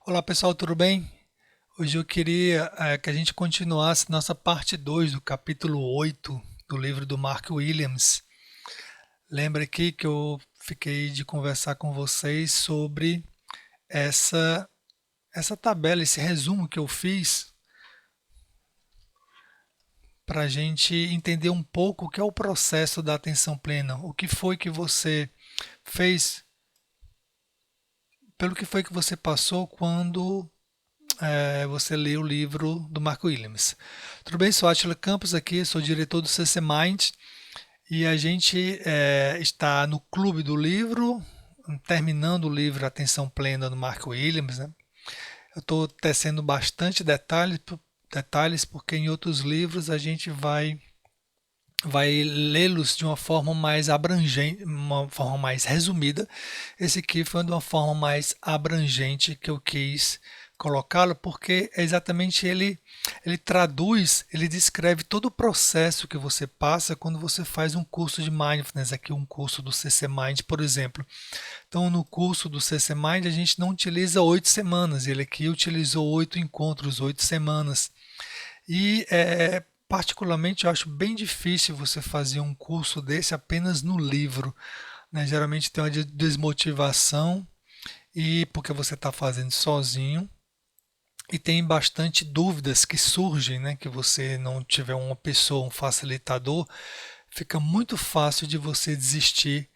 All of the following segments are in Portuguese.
Olá pessoal, tudo bem? Hoje eu queria que a gente continuasse nossa parte 2 do capítulo 8 do livro do Mark Williams. Lembra aqui que eu fiquei de conversar com vocês sobre essa, essa tabela, esse resumo que eu fiz para a gente entender um pouco o que é o processo da atenção plena, o que foi que você fez, pelo que foi que você passou quando você lê o livro do Mark Williams. Tudo bem? Sou Atila Campos aqui, sou diretor do CC Mind e a gente está no Clube do Livro, terminando o livro Atenção Plena do Mark Williams. Né? Eu estou tecendo bastante detalhes porque em outros livros a gente vai lê-los de uma forma mais abrangente, uma forma mais resumida. Esse aqui foi de uma forma mais abrangente que eu quis colocá-lo, porque é exatamente ele traduz, ele descreve todo o processo que você passa quando você faz um curso de mindfulness, aqui um curso do CC Mind, por exemplo. Então, no curso do CC Mind, a gente não utiliza 8 semanas, ele aqui utilizou 8 encontros, 8 semanas. E particularmente eu acho bem difícil você fazer um curso desse apenas no livro, né? Geralmente tem uma desmotivação e porque você está fazendo sozinho e tem bastante dúvidas que surgem, né? Que você não tiver uma pessoa, um facilitador, fica muito fácil de você desistir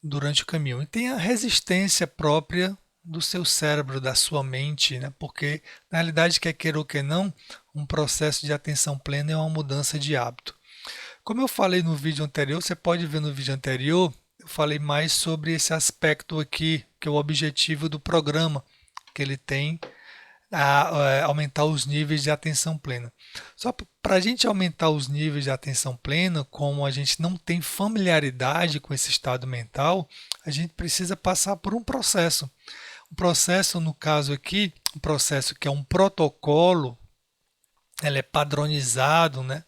durante o caminho. E tem a resistência própria do seu cérebro, da sua mente, né? Porque na realidade, quer queira ou quer não, um processo de atenção plena é uma mudança de hábito. Como eu falei no vídeo anterior, você pode ver no vídeo anterior, eu falei mais sobre esse aspecto aqui, que é o objetivo do programa, que ele tem aumentar os níveis de atenção plena. Só para a gente aumentar os níveis de atenção plena, como a gente não tem familiaridade com esse estado mental, a gente precisa passar por um processo. Um processo, no caso aqui, um processo que é um protocolo, ele é padronizado, né?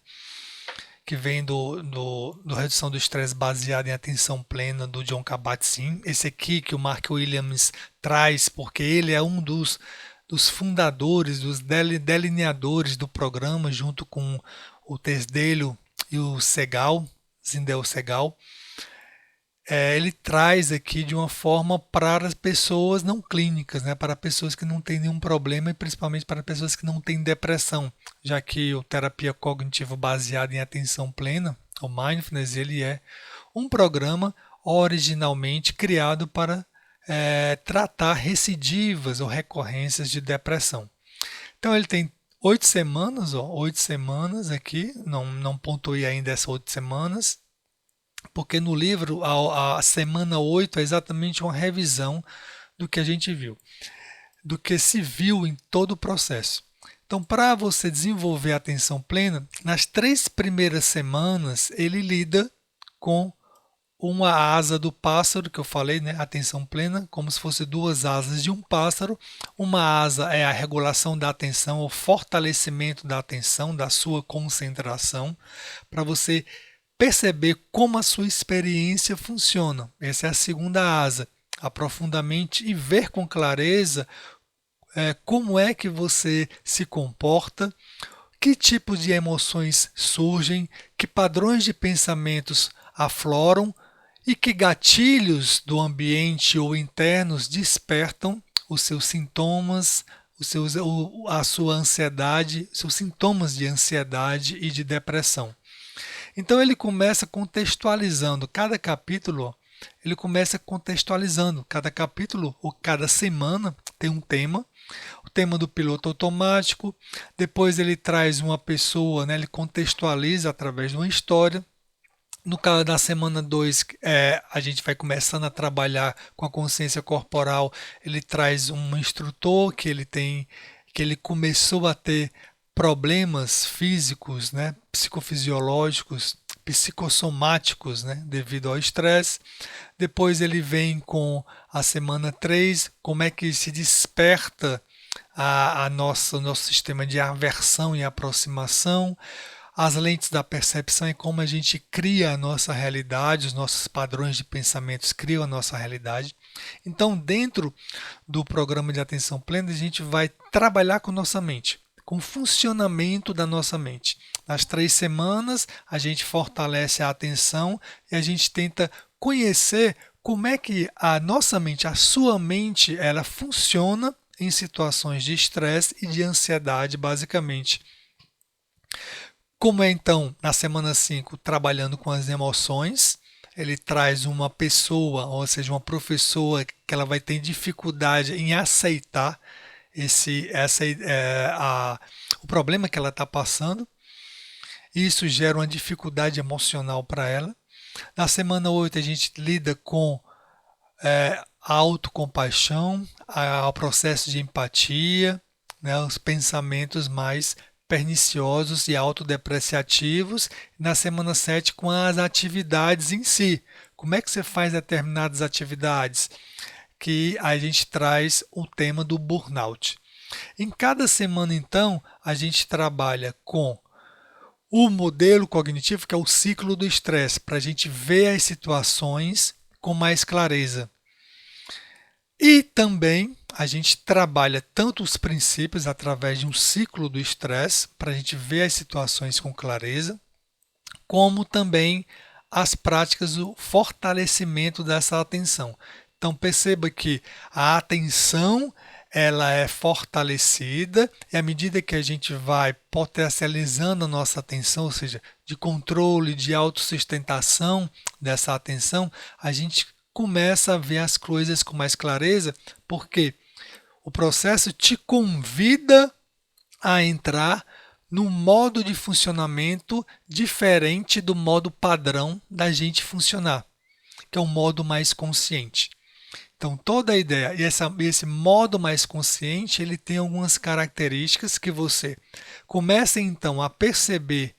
Que vem do Redução do Estresse baseado em atenção plena do John Kabat-Zinn. Esse aqui que o Mark Williams traz, porque ele é um dos fundadores, dos delineadores do programa, junto com o Tesdelio e o Segal, Zindel Segal. Ele traz aqui de uma forma para as pessoas não clínicas, né? Para pessoas que não têm nenhum problema e principalmente para pessoas que não têm depressão, já que o terapia cognitiva baseada em atenção plena, o mindfulness, ele é um programa originalmente criado para tratar recidivas ou recorrências de depressão. Então ele tem 8 semanas, 8 semanas aqui, não pontuei ainda essas 8 semanas, porque no livro a semana 8 é exatamente uma revisão do que a gente viu, do que se viu em todo o processo. Então, para você desenvolver a atenção plena, nas 3 primeiras semanas ele lida com uma asa do pássaro, que eu falei, né? Atenção plena, como se fosse duas asas de um pássaro. Uma asa é a regulação da atenção, o fortalecimento da atenção, da sua concentração, para você perceber como a sua experiência funciona. Essa é a segunda asa, aprofundamente e ver com clareza como é que você se comporta, que tipos de emoções surgem, que padrões de pensamentos afloram e que gatilhos do ambiente ou internos despertam os seus sintomas, a sua ansiedade, seus sintomas de ansiedade e de depressão. Então ele começa contextualizando cada capítulo, ele começa contextualizando cada capítulo ou cada semana tem um tema, o tema do piloto automático, depois ele traz uma pessoa, né, ele contextualiza através de uma história. No caso da semana 2, a gente vai começando a trabalhar com a consciência corporal. Ele traz um instrutor que ele começou a ter problemas físicos, né, psicofisiológicos, psicossomáticos, né, devido ao estresse. Depois ele vem com a semana 3, como é que se desperta o nosso sistema de aversão e aproximação. As lentes da percepção é como a gente cria a nossa realidade, os nossos padrões de pensamentos criam a nossa realidade. Então, dentro do programa de atenção plena, a gente vai trabalhar com nossa mente, com o funcionamento da nossa mente. Nas 3 semanas, a gente fortalece a atenção e a gente tenta conhecer como é que a nossa mente, a sua mente, ela funciona em situações de estresse e de ansiedade, basicamente. Como é então na semana 5 trabalhando com as emoções, ele traz uma pessoa, ou seja, uma professora que ela vai ter dificuldade em aceitar o problema que ela está passando. Isso gera uma dificuldade emocional para ela. Na semana 8 a gente lida com a autocompaixão, o processo de empatia, né, os pensamentos mais perniciosos e autodepreciativos. Na semana 7 com as atividades em si. Como é que você faz determinadas atividades? Que a gente traz o tema do burnout. Em cada semana, então, a gente trabalha com o modelo cognitivo, que é o ciclo do estresse, para a gente ver as situações com mais clareza. E também a gente trabalha tanto os princípios através de um ciclo do estresse, para a gente ver as situações com clareza, como também as práticas do fortalecimento dessa atenção. Então perceba que a atenção ela é fortalecida e à medida que a gente vai potencializando a nossa atenção, ou seja, de controle, de autossustentação dessa atenção, a gente começa a ver as coisas com mais clareza, porque o processo te convida a entrar num modo de funcionamento diferente do modo padrão da gente funcionar, que é um modo mais consciente. Então, toda a ideia, e esse modo mais consciente, ele tem algumas características que você começa então a perceber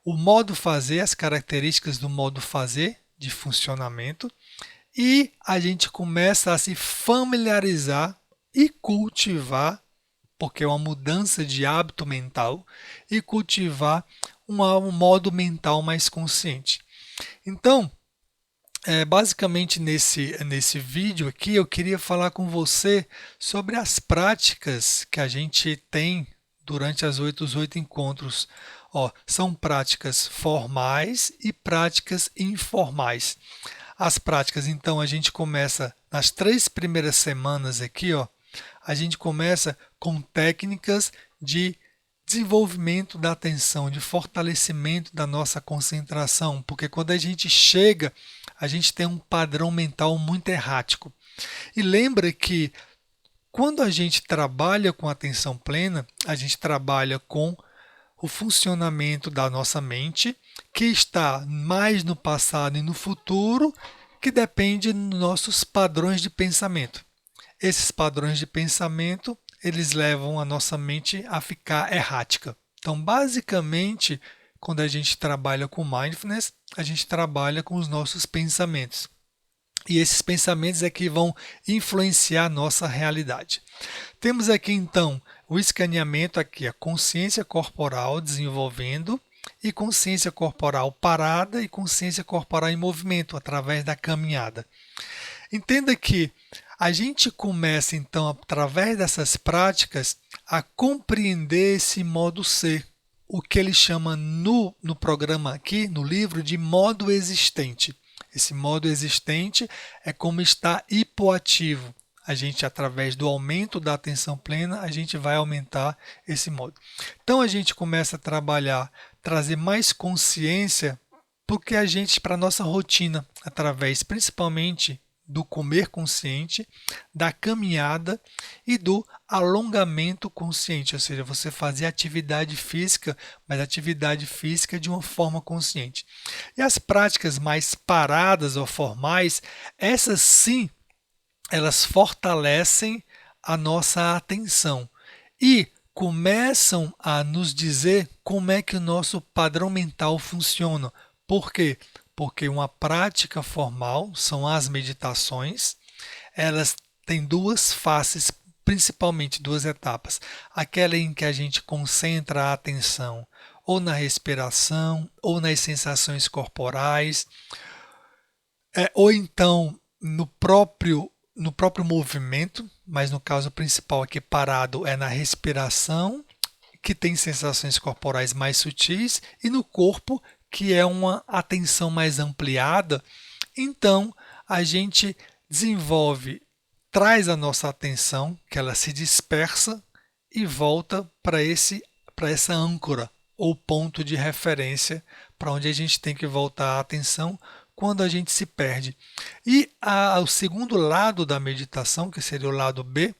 o modo fazer, as características do modo fazer de funcionamento, e a gente começa a se familiarizar e cultivar, porque é uma mudança de hábito mental, e cultivar um modo mental mais consciente. Então, basicamente nesse vídeo aqui eu queria falar com você sobre as práticas que a gente tem durante os 8 encontros. Ó, são práticas formais e práticas informais. As práticas, então, a gente começa nas 3 primeiras semanas aqui, ó, a gente começa com técnicas de desenvolvimento da atenção, de fortalecimento da nossa concentração, porque quando a gente chega, a gente tem um padrão mental muito errático. E lembra que quando a gente trabalha com atenção plena, a gente trabalha com o funcionamento da nossa mente, que está mais no passado e no futuro, que depende dos nossos padrões de pensamento. Esses padrões de pensamento, eles levam a nossa mente a ficar errática. Então, basicamente, quando a gente trabalha com mindfulness, a gente trabalha com os nossos pensamentos. E esses pensamentos é que vão influenciar a nossa realidade. Temos aqui então o escaneamento aqui, a consciência corporal desenvolvendo e consciência corporal parada e consciência corporal em movimento através da caminhada. Entenda que a gente começa então através dessas práticas a compreender esse modo ser, o que ele chama no programa aqui, no livro, de modo existente. Esse modo existente é como está hipoativo. A gente, através do aumento da atenção plena, a gente vai aumentar esse modo. Então a gente começa a trabalhar, trazer mais consciência porque a gente, para a nossa rotina, através principalmente do comer consciente, da caminhada e do alongamento consciente, ou seja, você fazer atividade física, mas atividade física de uma forma consciente. E as práticas mais paradas ou formais, essas sim, elas fortalecem a nossa atenção e começam a nos dizer como é que o nosso padrão mental funciona. Por quê? Porque uma prática formal são as meditações, elas têm duas faces principalmente duas etapas. Aquela em que a gente concentra a atenção ou na respiração, ou nas sensações corporais, ou então no próprio movimento, mas no caso principal aqui parado é na respiração, que tem sensações corporais mais sutis, e no corpo, que é uma atenção mais ampliada. Então, a gente desenvolve, traz a nossa atenção, que ela se dispersa e volta para essa âncora ou ponto de referência para onde a gente tem que voltar a atenção quando a gente se perde. E o segundo lado da meditação, que seria o lado B,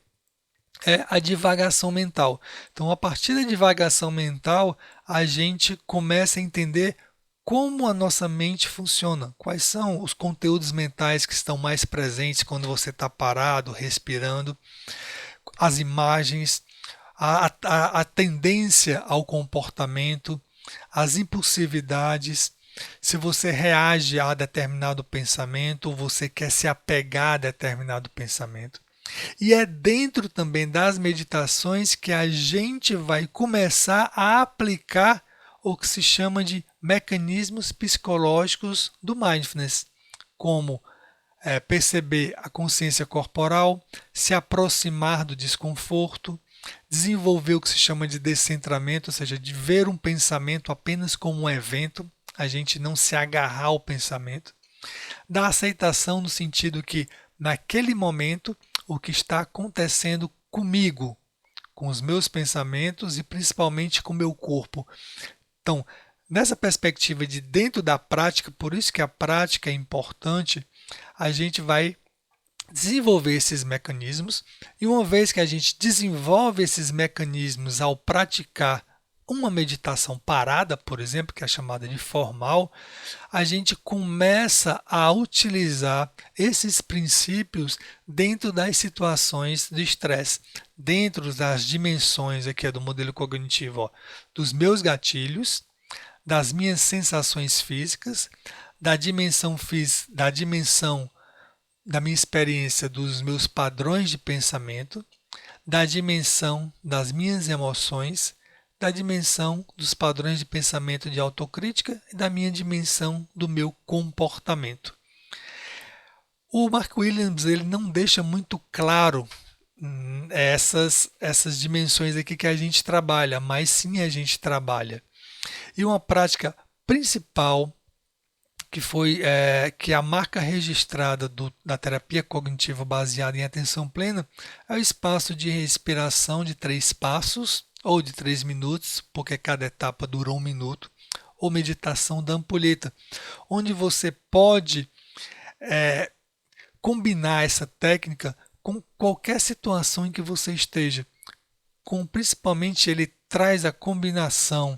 é a divagação mental. Então, a partir da divagação mental, a gente começa a entender como a nossa mente funciona, quais são os conteúdos mentais que estão mais presentes quando você está parado, respirando, as imagens, a tendência ao comportamento, as impulsividades, se você reage a determinado pensamento ou você quer se apegar a determinado pensamento. E é dentro também das meditações que a gente vai começar a aplicar o que se chama de mecanismos psicológicos do mindfulness, como perceber a consciência corporal, se aproximar do desconforto, desenvolver o que se chama de descentramento, ou seja, de ver um pensamento apenas como um evento, a gente não se agarrar ao pensamento, da aceitação no sentido que, naquele momento, o que está acontecendo comigo, com os meus pensamentos e principalmente com o meu corpo. Então, nessa perspectiva de dentro da prática, por isso que a prática é importante, a gente vai desenvolver esses mecanismos, e uma vez que a gente desenvolve esses mecanismos ao praticar uma meditação parada, por exemplo, que é chamada de formal, a gente começa a utilizar esses princípios dentro das situações de estresse, dentro das dimensões aqui do modelo cognitivo, dos meus gatilhos, das minhas sensações físicas, da dimensão da minha experiência dos meus padrões de pensamento, da dimensão das minhas emoções, da dimensão dos padrões de pensamento de autocrítica e da minha dimensão do meu comportamento. O Mark Williams ele não deixa muito claro essas dimensões aqui que a gente trabalha, mas sim a gente trabalha. E uma prática principal que a marca registrada da terapia cognitiva baseada em atenção plena é o espaço de respiração de 3 passos ou de 3 minutos, porque cada etapa dura 1 minuto, ou meditação da ampulheta, onde você pode combinar essa técnica com qualquer situação em que você esteja. Principalmente ele traz a combinação,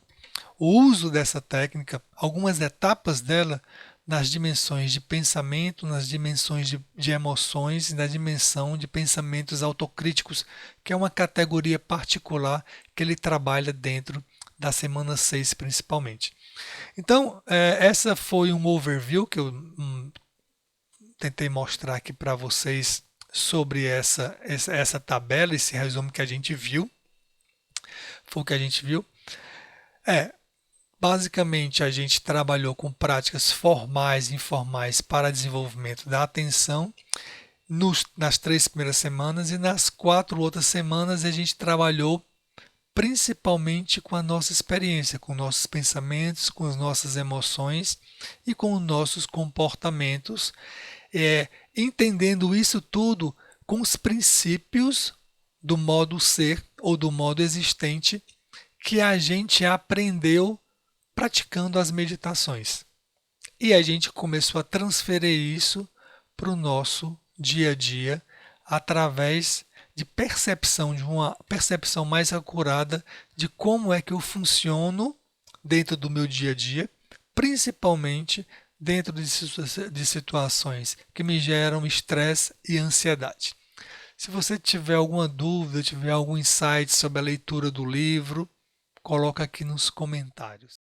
o uso dessa técnica, algumas etapas dela, nas dimensões de pensamento, nas dimensões de emoções e na dimensão de pensamentos autocríticos, que é uma categoria particular que ele trabalha dentro da semana 6 principalmente. Então, essa foi um overview que eu tentei mostrar aqui para vocês sobre essa tabela, esse resumo que a gente viu. Foi o que a gente viu. Basicamente, a gente trabalhou com práticas formais e informais para desenvolvimento da atenção nas 3 primeiras semanas, e nas 4 outras semanas a gente trabalhou principalmente com a nossa experiência, com nossos pensamentos, com as nossas emoções e com os nossos comportamentos, entendendo isso tudo com os princípios do modo ser ou do modo existente que a gente aprendeu praticando as meditações. E a gente começou a transferir isso para o nosso dia a dia através de uma percepção mais acurada de como é que eu funciono dentro do meu dia a dia, principalmente dentro de situações que me geram estresse e ansiedade. Se você tiver alguma dúvida, tiver algum insight sobre a leitura do livro, coloca aqui nos comentários.